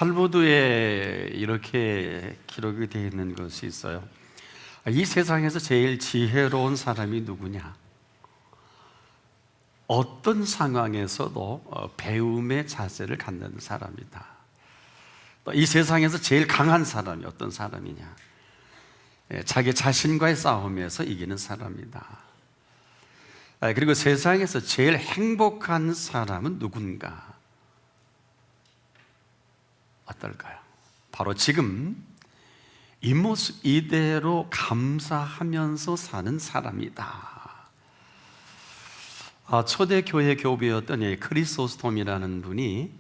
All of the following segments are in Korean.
탈무드에 이렇게 기록이 되어 있는 것이 있어요. 이 세상에서 제일 지혜로운 사람이 누구냐? 어떤 상황에서도 배움의 자세를 갖는 사람이다. 또 이 세상에서 제일 강한 사람이 어떤 사람이냐? 자기 자신과의 싸움에서 이기는 사람이다. 그리고 세상에서 제일 행복한 사람은 누군가? 어떨까요? 바로 지금 이 모습 이대로 감사하면서 사는 사람이다. 초대교회 교부였던 크리소스톰이라는 분이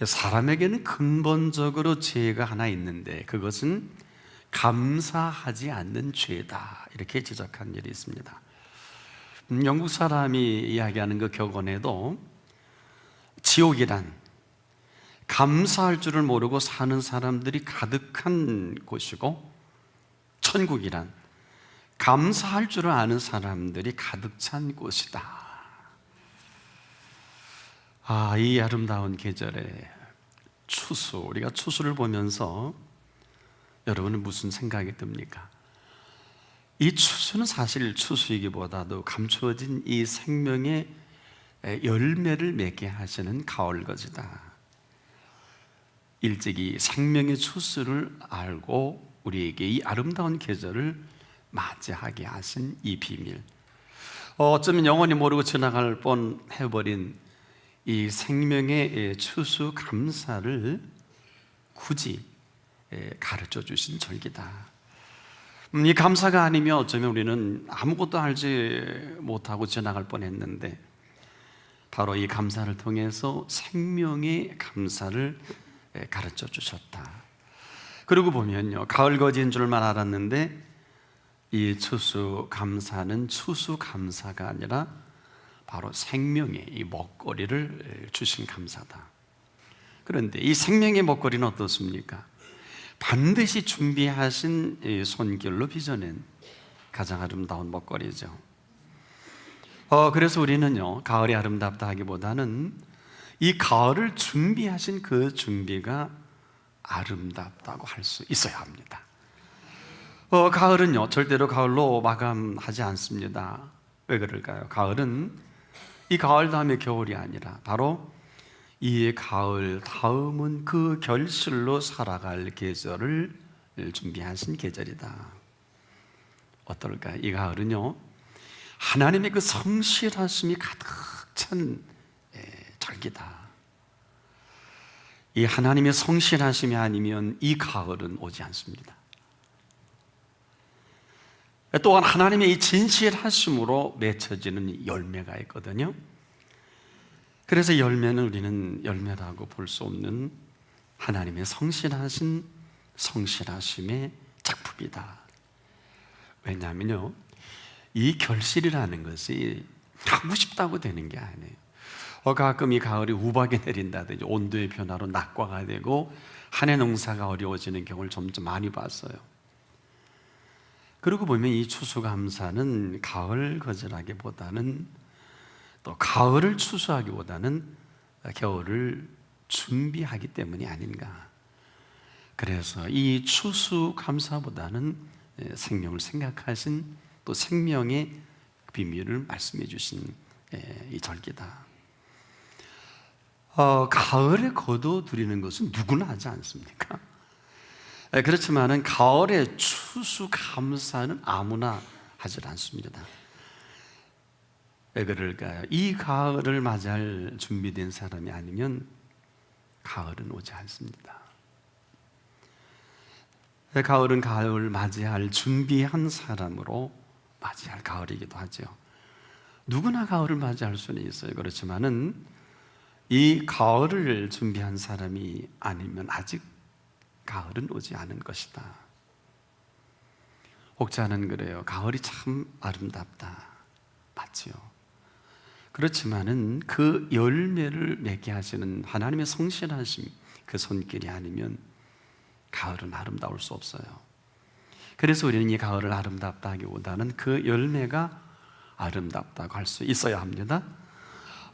사람에게는 근본적으로 죄가 하나 있는데 그것은 감사하지 않는 죄다, 이렇게 지적한 일이 있습니다. 영국 사람이 이야기하는 그 격언에도 지옥이란 감사할 줄을 모르고 사는 사람들이 가득한 곳이고, 천국이란 감사할 줄을 아는 사람들이 가득 찬 곳이다. 이 아름다운 계절에 추수, 우리가 추수를 보면서 여러분은 무슨 생각이 듭니까? 이 추수는 사실 추수이기보다도 감추어진 이 생명의 열매를 맺게 하시는 가을것이다. 일찍이 생명의 추수를 알고 우리에게 이 아름다운 계절을 맞이하게 하신 이 비밀, 어쩌면 영원히 모르고 지나갈 뻔 해버린 이 생명의 추수 감사를 굳이 가르쳐 주신 절기다. 이 감사가 아니면 어쩌면 우리는 아무것도 알지 못하고 지나갈 뻔했는데, 바로 이 감사를 통해서 생명의 감사를 가르쳐 주셨다. 그러고 보면요, 가을거지인 줄만 알았는데 이 추수 감사는 추수 감사가 아니라 바로 생명의 이 먹거리를 주신 감사다. 그런데 이 생명의 먹거리는 어떻습니까? 반드시 준비하신 이 손길로 빚어낸 가장 아름다운 먹거리죠. 그래서 우리는요, 가을이 아름답다 하기보다는 이 가을을 준비하신 그 준비가 아름답다고 할 수 있어야 합니다. 가을은요, 절대로 가을로 마감하지 않습니다. 왜 그럴까요? 가을은 이 가을 다음에 겨울이 아니라 바로 이 가을 다음은 그 결실로 살아갈 계절을 준비하신 계절이다. 어떨까요? 이 가을은요, 하나님의 그 성실하심이 가득 찬 절기다. 이 하나님의 성실하심이 아니면 이 가을은 오지 않습니다. 또한 하나님의 이 진실하심으로 맺혀지는 열매가 있거든요. 그래서 열매는 우리는 열매라고 볼 수 없는 하나님의 성실하심의 작품이다. 왜냐하면요, 이 결실이라는 것이 하고 싶다고 되는 게 아니에요. 가끔 이 가을이 우박이 내린다든지 온도의 변화로 낙과가 되고 한 해 농사가 어려워지는 경우를 점점 많이 봤어요. 그러고 보면 이 추수감사는 가을 거절하기보다는, 또 가을을 추수하기보다는 겨울을 준비하기 때문이 아닌가. 그래서 이 추수감사보다는 생명을 생각하신, 또 생명의 비밀을 말씀해 주신 이 절기다. 가을에 거둬들이는 것은 누구나 하지 않습니까? 그렇지만은 가을의 추수감사는 아무나 하질 않습니다. 왜 그럴까요? 이 가을을 맞이할 준비된 사람이 아니면 가을은 오지 않습니다. 가을은 가을 맞이할 준비한 사람으로 맞이할 가을이기도 하죠. 누구나 가을을 맞이할 수는 있어요. 그렇지만은 이 가을을 준비한 사람이 아니면 아직 가을은 오지 않은 것이다. 혹자는 그래요. 가을이 참 아름답다. 맞지요. 그렇지만은 그 열매를 맺게 하시는 하나님의 성실하심, 그 손길이 아니면 가을은 아름다울 수 없어요. 그래서 우리는 이 가을을 아름답다 하기보다는 그 열매가 아름답다고 할 수 있어야 합니다.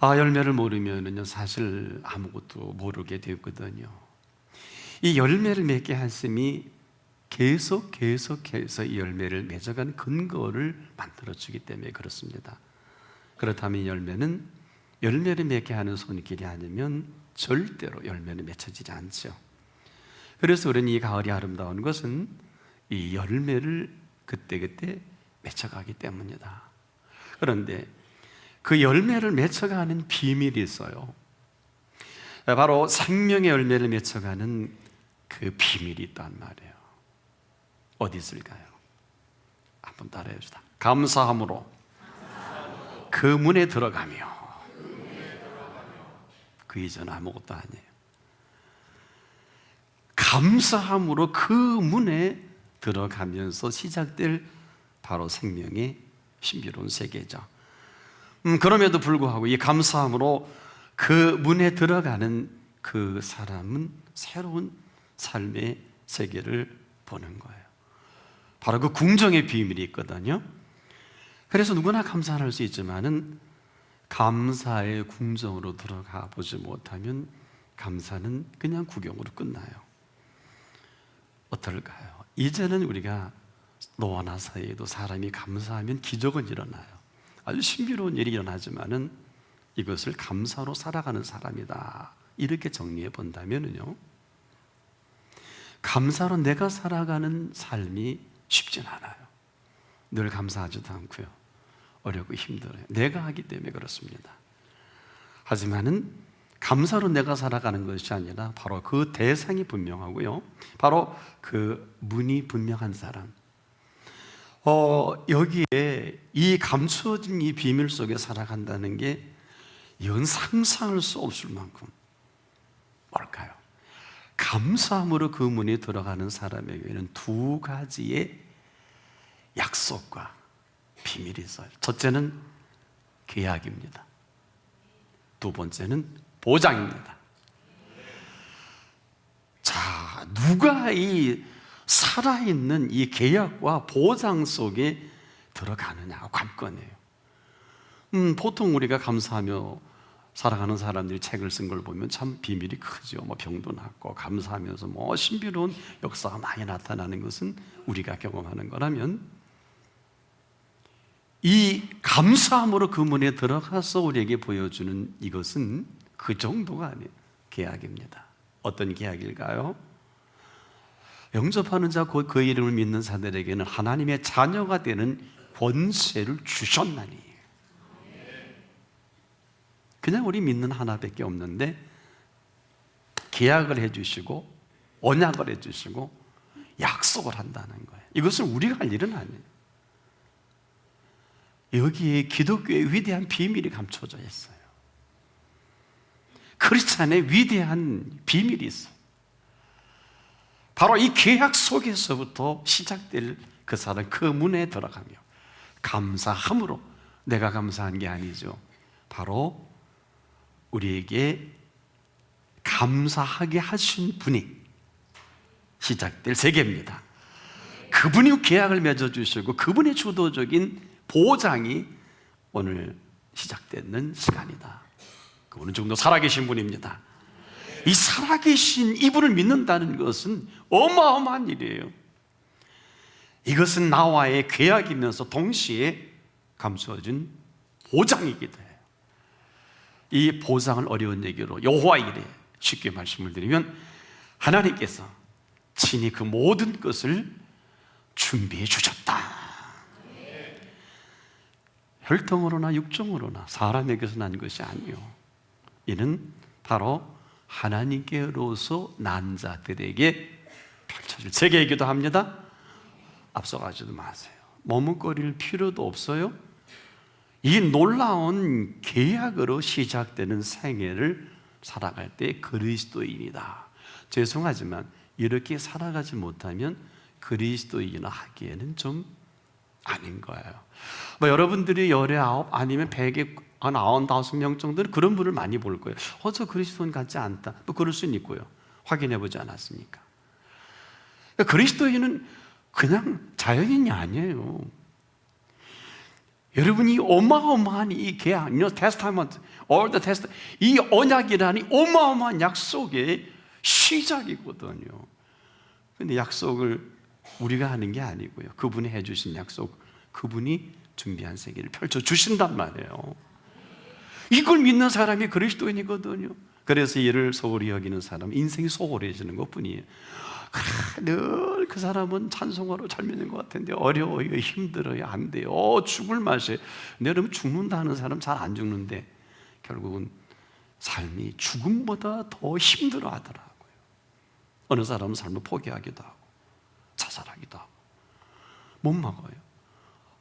열매를 모르면은요, 사실 아무것도 모르게 되거든요. 이 열매를 맺게 하심이 계속해서 이 열매를 맺어가는 근거를 만들어주기 때문에 그렇습니다. 그렇다면 열매를 맺게 하는 손길이 아니면 절대로 열매는 맺혀지지 않죠. 그래서 우리는 이 가을이 아름다운 것은 이 열매를 그때그때 맺혀가기 때문이다. 그런데 그 열매를 맺혀가는 비밀이 있어요. 바로 생명의 열매를 맺혀가는 그 비밀이 있단 말이에요. 어디 있을까요? 한번 따라해 봅시다. 감사함으로 그 문에 들어가며, 그 이전 아무것도 아니에요. 감사함으로 그 문에 들어가면서 시작될 바로 생명의 신비로운 세계죠. 그럼에도 불구하고 이 감사함으로 그 문에 들어가는 그 사람은 새로운 삶의 세계를 보는 거예요. 바로 그 궁정의 비밀이 있거든요. 그래서 누구나 감사할 수 있지만은 감사의 궁정으로 들어가 보지 못하면 감사는 그냥 구경으로 끝나요. 어떨까요? 이제는 우리가 노아나 사이에도 사람이 감사하면 기적은 일어나요. 아주 신비로운 일이 일어나지만은 이것을 감사로 살아가는 사람이다, 이렇게 정리해 본다면요, 감사로 내가 살아가는 삶이 쉽진 않아요. 늘 감사하지도 않고요, 어렵고 힘들어요. 내가 하기 때문에 그렇습니다. 하지만은 감사로 내가 살아가는 것이 아니라 바로 그 대상이 분명하고요, 바로 그 문이 분명한 사람, 여기에 이 감추어진 이 비밀 속에 살아간다는 게 이건 상상할 수 없을 만큼 뭘까요? 감사함으로 그 문에 들어가는 사람에게는 두 가지의 약속과 비밀이 있어요. 첫째는 계약입니다. 두 번째는 보장입니다. 자, 누가 이 살아있는 이 계약과 보장 속에 들어가느냐가 관건이에요. 보통 우리가 감사하며 살아가는 사람들이 책을 쓴 걸 보면 참 비밀이 크죠. 병도 낫고 감사하면서 신비로운 역사가 많이 나타나는 것은 우리가 경험하는 거라면, 이 감사함으로 그 문에 들어가서 우리에게 보여주는 이것은 그 정도가 아니에요. 계약입니다. 어떤 계약일까요? 영접하는 자, 곧 그 이름을 믿는 자들에게는 하나님의 자녀가 되는 권세를 주셨나니. 그냥 우리 믿는 하나밖에 없는데 계약을 해주시고 언약을 해주시고 약속을 한다는 거예요. 이것은 우리가 할 일은 아니에요. 여기에 기독교의 위대한 비밀이 감춰져 있어요. 크리스찬의 위대한 비밀이 있어요. 바로 이 계약 속에서부터 시작될 그 사람, 그 문에 들어가며 감사함으로, 내가 감사한 게 아니죠, 바로 우리에게 감사하게 하신 분이 시작될 세계입니다. 그분이 계약을 맺어주시고 그분의 주도적인 보장이 오늘 시작되는 시간이다. 그분은 지금도 살아계신 분입니다. 이 살아계신 이분을 믿는다는 것은 어마어마한 일이에요. 이것은 나와의 계약이면서 동시에 감추어진 보장이기도 해요. 이 보장을 어려운 얘기로 여호와 이래 쉽게 말씀을 드리면, 하나님께서 친히 그 모든 것을 준비해 주셨다. 혈통으로나 육종으로나 사람에게서 난 것이 아니요, 이는 바로 하나님께로서 난 자들에게 펼쳐질 세계이기도 합니다. 앞서가지도 마세요. 머뭇거릴 필요도 없어요. 이 놀라운 계약으로 시작되는 생애를 살아갈 때 그리스도인이다. 죄송하지만 이렇게 살아가지 못하면 그리스도인이라 하기에는 좀 아닌 거예요. 여러분들이 19 아니면 100에 한 95명 정도는 그런 분을 많이 볼 거예요. 저 그리스도인 같지 않다, 그럴 수는 있고요. 확인해 보지 않았으니까. 그리스도인은 그냥 자연인이 아니에요. 여러분이 어마어마한 이 계약, New Testament, Old Testament, 이 언약이라는 어마어마한 약속에 시작이거든요. 근데 약속을 우리가 하는 게 아니고요, 그분이 해주신 약속, 그분이 준비한 세계를 펼쳐주신단 말이에요. 이걸 믿는 사람이 그리스도인이거든요. 그래서 이를 소홀히 여기는 사람, 인생이 소홀해지는 것뿐이에요. 늘 그 사람은 찬송가로 잘 믿는 것 같은데 어려워요, 힘들어요, 안 돼요, 죽을 맛이에요. 근데 여러분, 죽는다는 사람 잘 안 죽는데 결국은 삶이 죽음보다 더 힘들어 하더라고요. 어느 사람은 삶을 포기하기도 하고 자살하기도 하고. 못 막아요.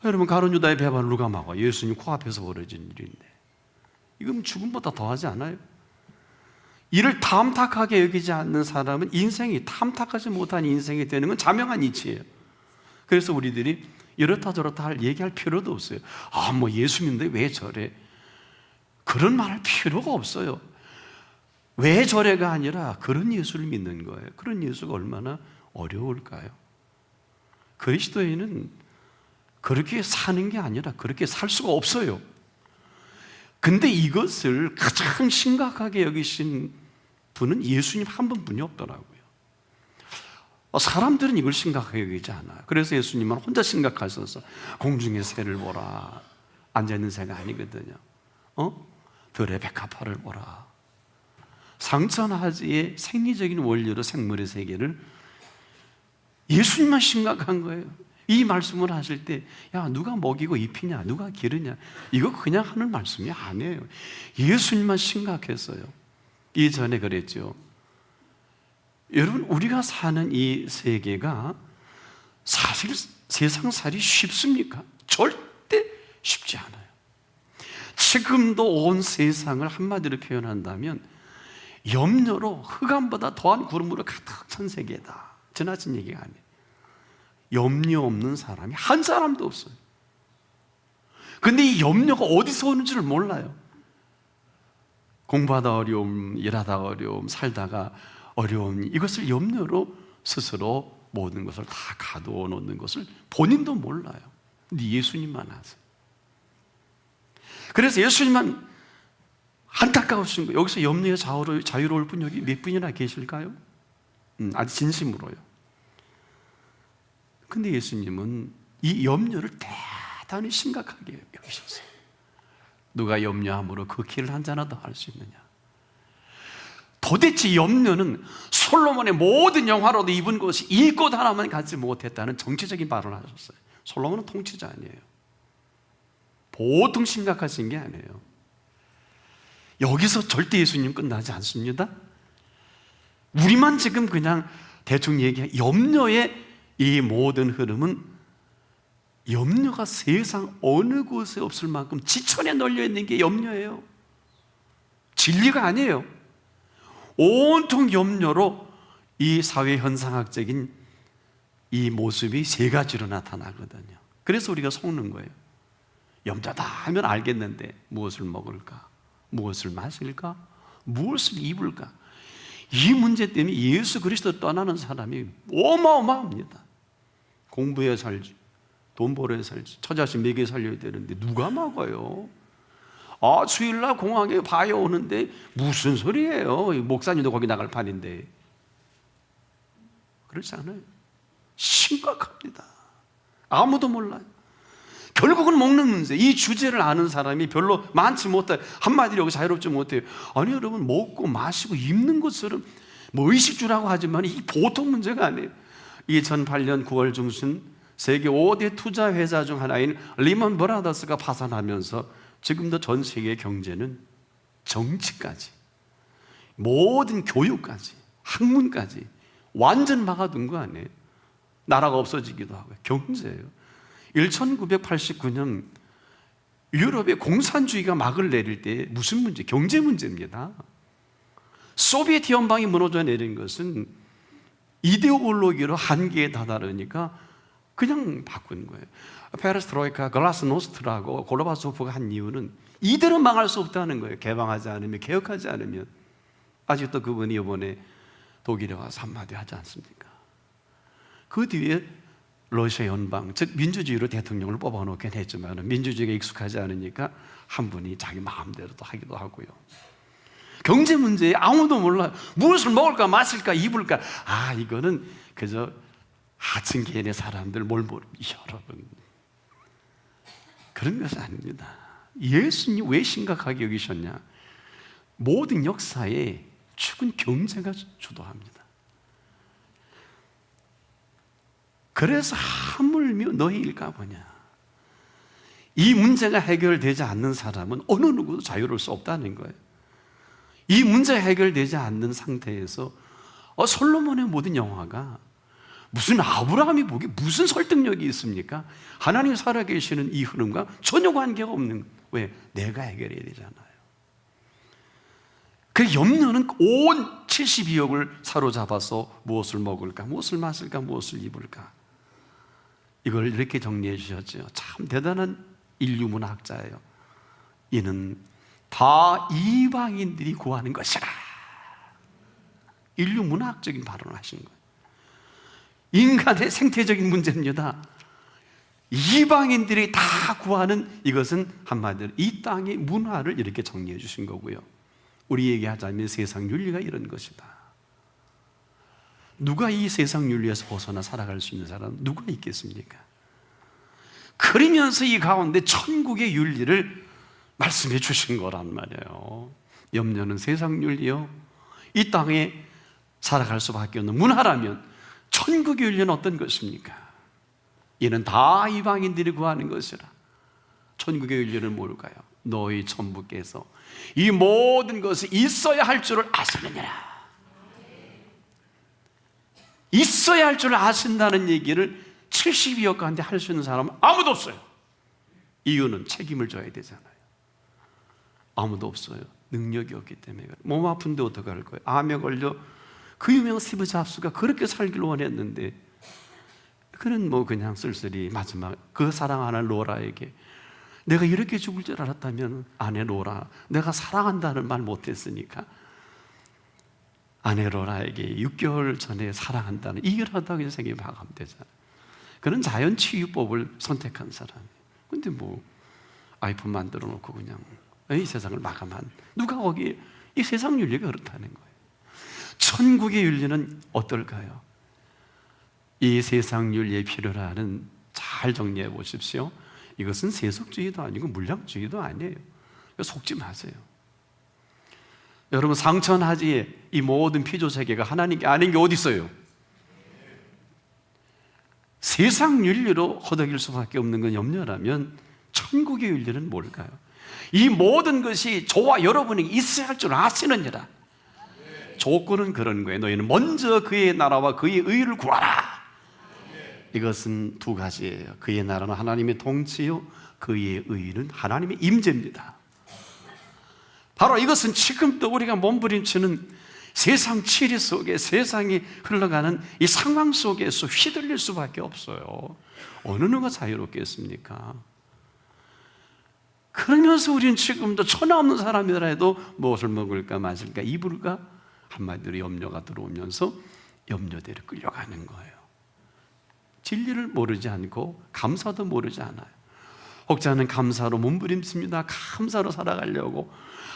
여러분, 가룟 유다의 배반을 누가 막아? 예수님 코앞에서 벌어진 일인데 이건 죽음보다 더하지 않아요? 이를 탐탁하게 여기지 않는 사람은 인생이, 탐탁하지 못한 인생이 되는 건 자명한 이치예요. 그래서 우리들이 이렇다 저렇다 얘기할 필요도 없어요. 뭐 예수 믿는데 왜 저래? 그런 말 할 필요가 없어요. 왜 저래가 아니라 그런 예수를 믿는 거예요. 그런 예수가 얼마나 어려울까요? 그리스도인은 그렇게 사는 게 아니라 그렇게 살 수가 없어요. 근데 이것을 가장 심각하게 여기신 분은 예수님 한 분뿐이 없더라고요. 사람들은 이걸 심각하게 여기지 않아요. 그래서 예수님은 혼자 심각하셔서 공중의 새를 보라. 앉아있는 새가 아니거든요. 들의 백합화를 보라. 상천하지의 생리적인 원리로 생물의 세계를 예수님만 심각한 거예요. 이 말씀을 하실 때, 야, 누가 먹이고 입히냐, 누가 기르냐, 이거 그냥 하는 말씀이 아니에요. 예수님만 심각했어요. 이전에 그랬죠. 여러분, 우리가 사는 이 세계가 사실 세상살이 쉽습니까? 절대 쉽지 않아요. 지금도 온 세상을 한마디로 표현한다면 염려로 흑암보다 더한 구름으로 가득 찬 세계다. 지나친 얘기가 아니에요. 염려 없는 사람이 한 사람도 없어요. 근데 이 염려가 어디서 오는지를 몰라요. 공부하다 어려움, 일하다 어려움, 살다가 어려움, 이것을 염려로 스스로 모든 것을 다 가두어 놓는 것을 본인도 몰라요. 근데 예수님만 아세요. 그래서 예수님만 안타까우신 거예요. 여기서 염려에 자유로울 분 여기 몇 분이나 계실까요? 아주 진심으로요. 근데 예수님은 이 염려를 대단히 심각하게 여기셨어요. 누가 염려함으로 그 길을 한잔하다 할 수 있느냐? 도대체 염려는 솔로몬의 모든 영화로도 입은 것이 이 꽃 하나만 갖지 못했다는 정치적인 발언을 하셨어요. 솔로몬은 통치자 아니에요. 보통 심각하신 게 아니에요. 여기서 절대 예수님 끝나지 않습니다. 우리만 지금 그냥 대충 얘기해. 염려의 이 모든 흐름은, 염려가 세상 어느 곳에 없을 만큼 지천에 널려 있는 게 염려예요. 진리가 아니에요. 온통 염려로 이 사회 현상학적인 이 모습이 세 가지로 나타나거든요. 그래서 우리가 속는 거예요. 염려다 하면 알겠는데 무엇을 먹을까? 무엇을 마실까? 무엇을 입을까? 이 문제 때문에 예수 그리스도 떠나는 사람이 어마어마합니다. 공부해 살지, 돈 벌어야 살지, 처자식 먹여 살려야 되는데 누가 먹어요? 주일날 공항에 봐요 오는데 무슨 소리예요? 목사님도 거기 나갈 판인데. 그렇지 않아요. 심각합니다. 아무도 몰라요. 결국은 먹는 문제. 이 주제를 아는 사람이 별로 많지 못해요. 한마디로 여기 자유롭지 못해요. 아니 여러분, 먹고 마시고 입는 것처럼 뭐 의식주라고 하지만 이 보통 문제가 아니에요. 2008년 9월 중순 세계 5대 투자 회사 중 하나인 리먼 브라더스가 파산하면서 지금도 전 세계 경제는 정치까지, 모든 교육까지, 학문까지 완전 막아둔 거 아니에요. 나라가 없어지기도 하고요. 경제예요. 1989년 유럽의 공산주의가 막을 내릴 때 무슨 문제? 경제 문제입니다. 소비에트 연방이 무너져 내린 것은 이데올로기로 한계에 다다르니까 그냥 바꾼 거예요. 페레스트로이카, 글라스노스트라고 고르바초프가 한 이유는 이대로 망할 수 없다는 거예요. 개방하지 않으면, 개혁하지 않으면. 아직도 그분이 이번에 독일에 와서 한마디 하지 않습니까? 그 뒤에 러시아 연방, 즉 민주주의로 대통령을 뽑아놓긴 했지만 민주주의가 익숙하지 않으니까 한 분이 자기 마음대로 또 하기도 하고요. 경제 문제에 아무도 몰라요. 무엇을 먹을까 마실까 입을까. 이거는 그저 하층 계열의 사람들 뭘 모릅니다. 여러분, 그런 것은 아닙니다. 예수님이 왜 심각하게 여기셨냐? 모든 역사에 죽은 경제가 주도합니다. 그래서 하물며 너희 일까 보냐. 이 문제가 해결되지 않는 사람은 어느 누구도 자유로울 수 없다는 거예요. 이 문제가 해결되지 않는 상태에서 솔로몬의 모든 영화가 무슨 아브라함이 보기 무슨 설득력이 있습니까? 하나님 살아계시는 이 흐름과 전혀 관계가 없는 거예요. 왜? 내가 해결해야 되잖아요. 그 염려는 온 72억을 사로잡아서 무엇을 먹을까, 무엇을 마실까, 무엇을 입을까. 이걸 이렇게 정리해 주셨죠. 참 대단한 인류문학자예요. 이는 다 이방인들이 구하는 것이라. 인류문학적인 발언을 하신 거예요. 인간의 생태적인 문제입니다. 이방인들이 다 구하는 이것은 한마디로 이 땅의 문화를 이렇게 정리해 주신 거고요. 우리 얘기하자면 세상 윤리가 이런 것이다. 누가 이 세상 윤리에서 벗어나 살아갈 수 있는 사람은 누가 있겠습니까? 그러면서 이 가운데 천국의 윤리를 말씀해 주신 거란 말이에요. 염려는 세상 윤리요, 이 땅에 살아갈 수밖에 없는 문화라면 천국의 윤리는 어떤 것입니까? 이는 다 이방인들이 구하는 것이라. 천국의 윤리는 뭘까요? 너희 천부께서 이 모든 것이 있어야 할 줄을 아시느니라. 있어야 할 줄을 아신다는 얘기를 72억 가운데 할 수 있는 사람은 아무도 없어요. 이유는 책임을 져야 되잖아요. 아무도 없어요. 능력이 없기 때문에. 몸 아픈데 어떻게 할 거예요? 암에 걸려 그 유명한 스티브 잡스가 그렇게 살기를 원했는데 그는 그냥 쓸쓸히 마지막 그 사랑하는 로라에게 내가 이렇게 죽을 줄 알았다면 아내 로라, 내가 사랑한다는 말 못했으니까 아내 로라에게 6개월 전에 사랑한다는 이결하다고 생각이 마감하면 되잖아요. 그는 자연치유법을 선택한 사람이에요. 근데 아이폰 만들어 놓고 그냥 이 세상을 마감한, 누가 거기에 이 세상 윤리가 그렇다는 거예요. 천국의 윤리는 어떨까요? 이 세상 윤리에 필요로 하는, 잘 정리해 보십시오. 이것은 세속주의도 아니고 물량주의도 아니에요. 속지 마세요. 여러분, 상천하지에 이 모든 피조세계가 하나님께 아닌 게 어디 있어요? 세상 윤리로 허덕일 수밖에 없는 건 염려라면 천국의 윤리는 뭘까요? 이 모든 것이 저와 여러분에게 있어야 할 줄 아시느니라. 조건은 그런 거예요. 너희는 먼저 그의 나라와 그의 의를 구하라. 이것은 두 가지예요. 그의 나라는 하나님의 통치요, 그의 의는 하나님의 임재입니다. 바로 이것은 지금도 우리가 몸부림치는 세상 치리 속에, 세상이 흘러가는 이 상황 속에서 휘둘릴 수밖에 없어요. 어느 누가 자유롭겠습니까? 그러면서 우리는 지금도 천하 없는 사람이라 해도 무엇을 먹을까 마실까 입을까 한마디로 염려가 들어오면서 염려대로 끌려가는 거예요. 진리를 모르지 않고 감사도 모르지 않아요. 혹자는 감사로 몸부림칩니다. 감사로 살아가려고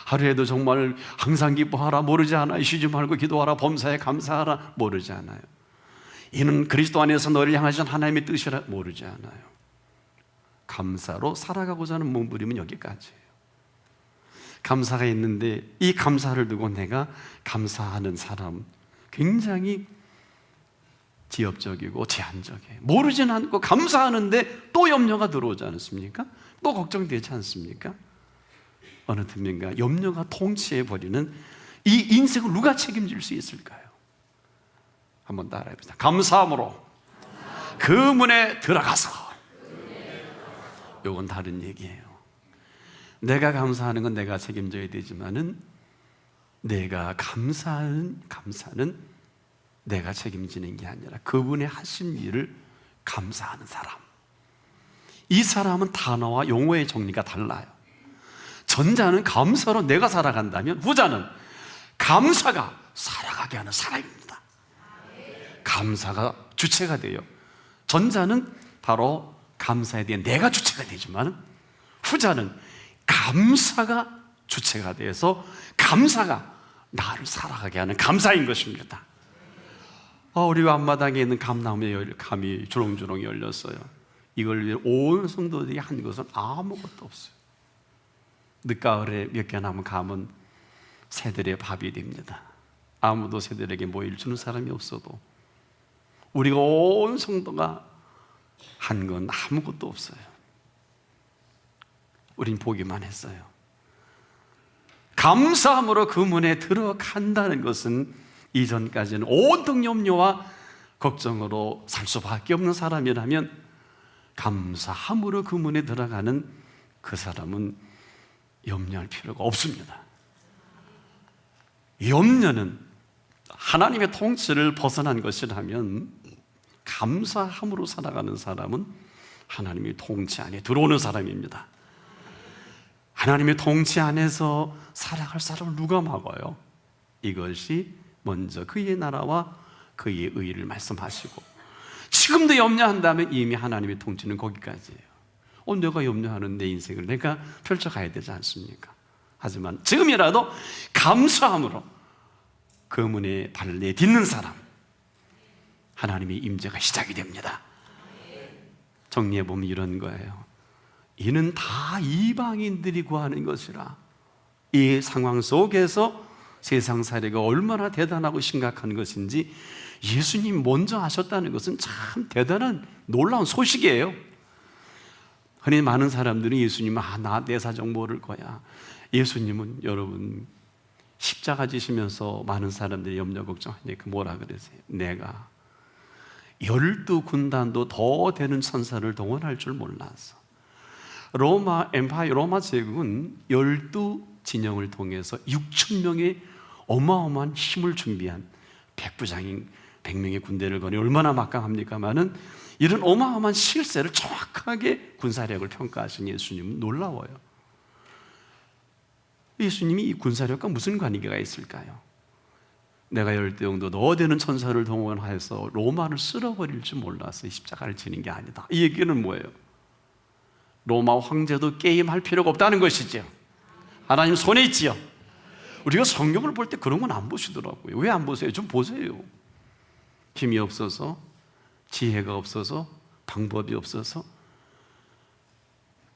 하루에도 정말 항상 기뻐하라 모르지 않아요. 쉬지 말고 기도하라, 범사에 감사하라 모르지 않아요. 이는 그리스도 안에서 너를 향하신 하나님의 뜻이라 모르지 않아요. 감사로 살아가고자 하는 몸부림은 여기까지예요. 감사가 있는데 이 감사를 두고 내가 감사하는 사람 굉장히 지엽적이고 제한적이에요. 모르진 않고 감사하는데 또 염려가 들어오지 않습니까? 또 걱정되지 않습니까? 어느 틈인가 염려가 통치해버리는 이 인생을 누가 책임질 수 있을까요? 한번 따라해봅시다. 감사함으로 그 문에 들어가서. 이건 다른 얘기예요. 내가 감사하는 건 내가 책임져야 되지만은 내가 감사는 내가 책임지는 게 아니라 그분의 하신 일을 감사하는 사람. 이 사람은 단어와 용어의 정리가 달라요. 전자는 감사로 내가 살아간다면 후자는 감사가 살아가게 하는 사람입니다. 감사가 주체가 돼요. 전자는 바로 감사에 대한 내가 주체가 되지만 후자는 감사가 주체가 돼서 감사가 나를 살아가게 하는 감사인 것입니다. 우리 앞마당에 있는 감나무에 감이 주렁주렁 열렸어요. 이걸 위해 온 성도들이 한 것은 아무것도 없어요. 늦가을에 몇 개 남은 감은 새들의 밥이 됩니다. 아무도 새들에게 뭐 일주는 사람이 없어도 우리가 온 성도가 한 건 아무것도 없어요. 우린 보기만 했어요. 감사함으로 그 문에 들어간다는 것은 이전까지는 온통 염려와 걱정으로 살 수밖에 없는 사람이라면 감사함으로 그 문에 들어가는 그 사람은 염려할 필요가 없습니다. 염려는 하나님의 통치를 벗어난 것이라면 감사함으로 살아가는 사람은 하나님의 통치 안에 들어오는 사람입니다. 하나님의 통치 안에서 살아갈 사람을 누가 막아요? 이것이 먼저 그의 나라와 그의 의를 말씀하시고, 지금도 염려한다면 이미 하나님의 통치는 거기까지예요. 내가 염려하는 내 인생을 내가 펼쳐가야 되지 않습니까? 하지만 지금이라도 감사함으로 그 문에 발을 내딛는 사람, 하나님의 임재가 시작이 됩니다. 정리해보면 이런 거예요. 이는 다 이방인들이 구하는 것이라. 이 상황 속에서 세상 사례가 얼마나 대단하고 심각한 것인지 예수님 먼저 하셨다는 것은 참 대단한 놀라운 소식이에요. 흔히 많은 사람들은 예수님, 나 내 사정 모를 거야. 예수님은 여러분 십자가 지시면서 많은 사람들이 염려 걱정하니까 뭐라 그러세요? 내가 12군단도 더 되는 천사를 동원할 줄 몰랐어. 로마 제국은 12진영을 통해서 6,000명의 어마어마한 힘을 준비한 백부장인 100명의 군대를 거니 얼마나 막강합니까마는 이런 어마어마한 실세를 정확하게 군사력을 평가하신 예수님은 놀라워요. 예수님이 이 군사력과 무슨 관계가 있을까요? 내가 10대 정도 더 되는 천사를 동원해서 로마를 쓸어버릴 줄 몰라서 십자가를 지는 게 아니다. 이 얘기는 뭐예요? 로마 황제도 게임할 필요가 없다는 것이죠. 하나님 손에 있지요. 우리가 성경을 볼 때 그런 건 안 보시더라고요. 왜 안 보세요? 좀 보세요. 힘이 없어서, 지혜가 없어서, 방법이 없어서.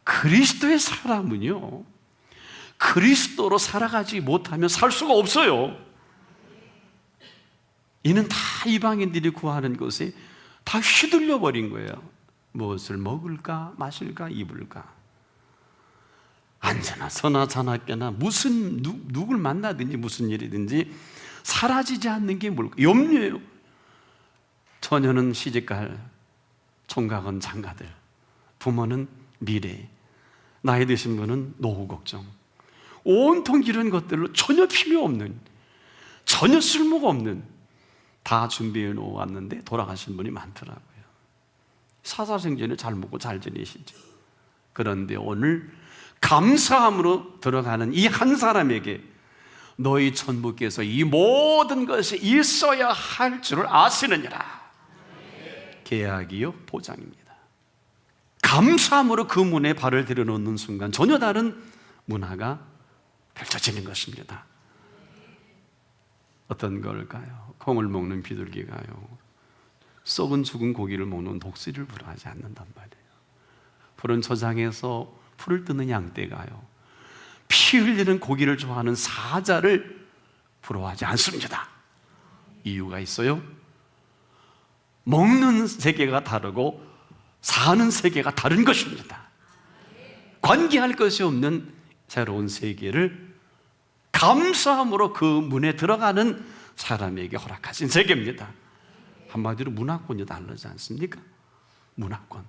그리스도의 사람은요, 그리스도로 살아가지 못하면 살 수가 없어요. 이는 다 이방인들이 구하는 것에 다 휘둘려 버린 거예요. 무엇을 먹을까, 마실까, 입을까. 앉아나 서나 자나깨나 무슨 누굴 만나든지 무슨 일이든지 사라지지 않는 게 뭘까? 염려예요. 처녀는 시집갈, 총각은 장가들, 부모는 미래, 나이 드신 분은 노후 걱정. 온통 이런 것들로 전혀 필요 없는, 전혀 쓸모가 없는 다 준비해 놓았는데 돌아가신 분이 많더라고요. 사사생전에 잘 먹고 잘 지내시죠. 그런데 오늘 감사함으로 들어가는 이 한 사람에게 너희 천부께서 이 모든 것이 있어야 할 줄을 아시느니라. 계약이요 보장입니다. 감사함으로 그 문에 발을 들여놓는 순간 전혀 다른 문화가 펼쳐지는 것입니다. 어떤 걸까요? 콩을 먹는 비둘기가요, 썩은 죽은 고기를 먹는 독수리를 부러워하지 않는단 말이에요. 푸른 초장에서 풀을 뜨는 양떼가요, 피 흘리는 고기를 좋아하는 사자를 부러워하지 않습니다. 이유가 있어요. 먹는 세계가 다르고 사는 세계가 다른 것입니다. 관계할 것이 없는 새로운 세계를 감사함으로 그 문에 들어가는 사람에게 허락하신 세계입니다. 한마디로 문화권이 다르지 않습니까? 문화권,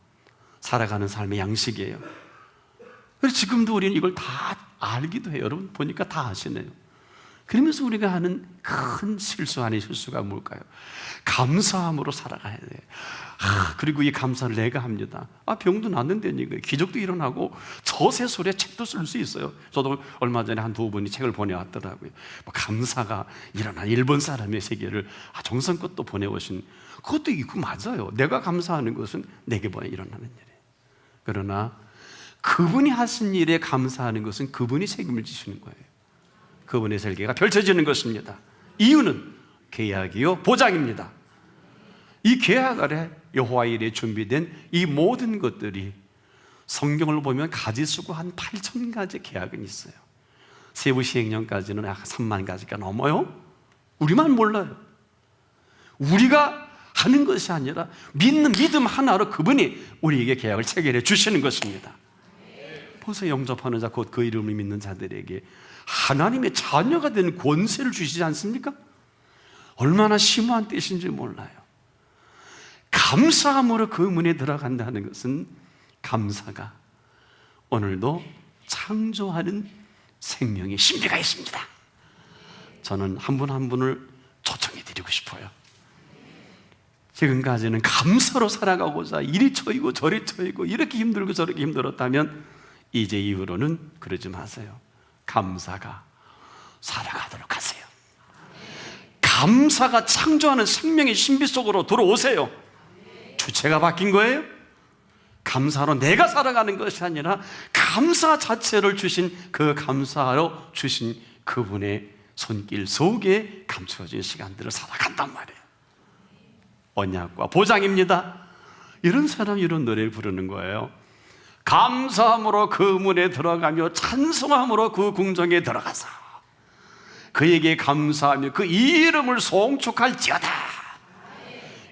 살아가는 삶의 양식이에요. 그래서 지금도 우리는 이걸 다 알기도 해요. 여러분 보니까 다 아시네요. 그러면서 우리가 하는 큰 실수 아닌 실수가 뭘까요? 감사함으로 살아가야 돼요. 그리고 이 감사를 내가 합니다. 병도 낫는다니까, 기적도 일어나고 저세술에 책도 쓸 수 있어요. 저도 얼마 전에 한 두 분이 책을 보내왔더라고요. 감사가 일어난 일본 사람의 세계를 정성껏 또 보내오신, 그것도 있고 맞아요. 내가 감사하는 것은 내게 일어나는 일이에요. 그러나 그분이 하신 일에 감사하는 것은 그분이 책임을 지시는 거예요. 그분의 설계가 펼쳐지는 것입니다. 이유는 계약이요 보장입니다. 이 계약 아래 여호와 일에 준비된 이 모든 것들이 성경을 보면 가지수가 한 8,000가지 계약은 있어요. 세부 시행령까지는 약 3만 가지가 넘어요. 우리만 몰라요. 우리가 하는 것이 아니라 믿는 믿음 하나로 그분이 우리에게 계약을 체결해 주시는 것입니다. 벌써 영접하는 자 곧 그 이름을 믿는 자들에게 하나님의 자녀가 되는 권세를 주시지 않습니까? 얼마나 심오한 뜻인지 몰라요. 감사함으로 그 문에 들어간다는 것은 감사가 오늘도 창조하는 생명의 신비가 있습니다. 저는 한 분 한 분을 초청해 드리고 싶어요. 지금까지는 감사로 살아가고자 이리 쳐이고 저리 쳐이고 이렇게 힘들고 저렇게 힘들었다면 이제 이후로는 그러지 마세요. 감사가 살아가도록 하세요. 감사가 창조하는 생명의 신비 속으로 들어오세요. 주체가 바뀐 거예요. 감사로 내가 살아가는 것이 아니라 감사 자체를 주신 그 감사로 주신 그분의 손길 속에 감추어진 시간들을 살아간단 말이에요. 언약과 보장입니다. 이런 사람이 이런 노래를 부르는 거예요. 감사함으로 그 문에 들어가며 찬송함으로 그 궁정에 들어가서 그에게 감사하며 그 이름을 송축할지어다.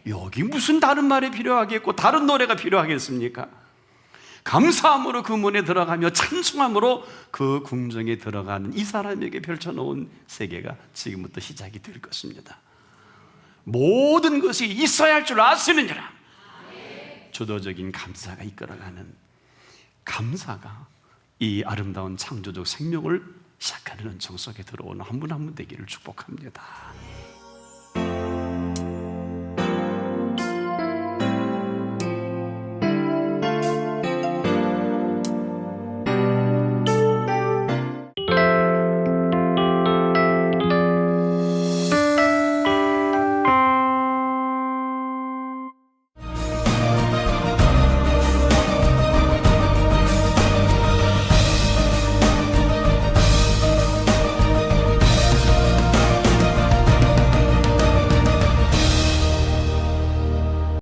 여기 무슨 다른 말이 필요하겠고 다른 노래가 필요하겠습니까? 감사함으로 그 문에 들어가며 찬송함으로 그 궁정에 들어가는 이 사람에게 펼쳐놓은 세계가 지금부터 시작이 될 것입니다. 모든 것이 있어야 할 줄 아시느니라. 주도적인 감사가 이끌어가는 감사가 이 아름다운 창조적 생명을 시작하는 은총 속에 들어오는 한 분 한 분 되기를 축복합니다.